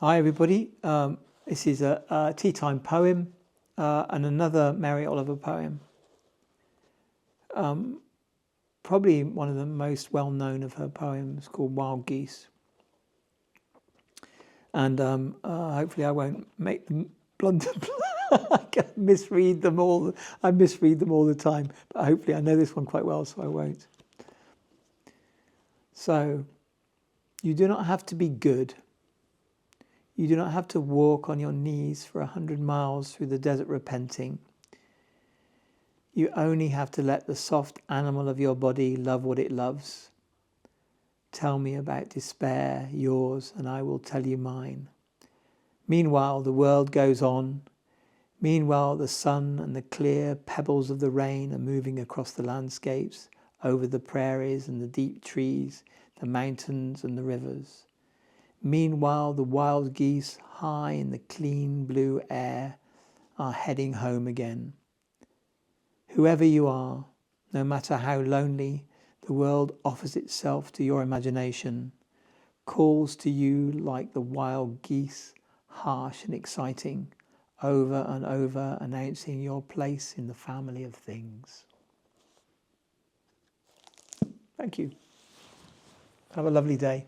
Hi everybody, this is a tea time poem and another Mary Oliver poem. Probably one of the most well known of her poems, called Wild Geese. And hopefully I won't make them blunder. I misread them all. I misread them all the time, but hopefully I know this one quite well, so I won't. So, you do not have to be good. You do not have to walk on your knees for 100 miles through the desert repenting. You only have to let the soft animal of your body love what it loves. Tell me about despair, yours, and I will tell you mine. Meanwhile, the world goes on. Meanwhile, the sun and the clear pebbles of the rain are moving across the landscapes, over the prairies and the deep trees, the mountains and the rivers. Meanwhile, the wild geese, high in the clean blue air, are heading home again. Whoever you are, no matter how lonely, the world offers itself to your imagination, calls to you like the wild geese, harsh and exciting, over and over announcing your place in the family of things. Thank you. Have a lovely day.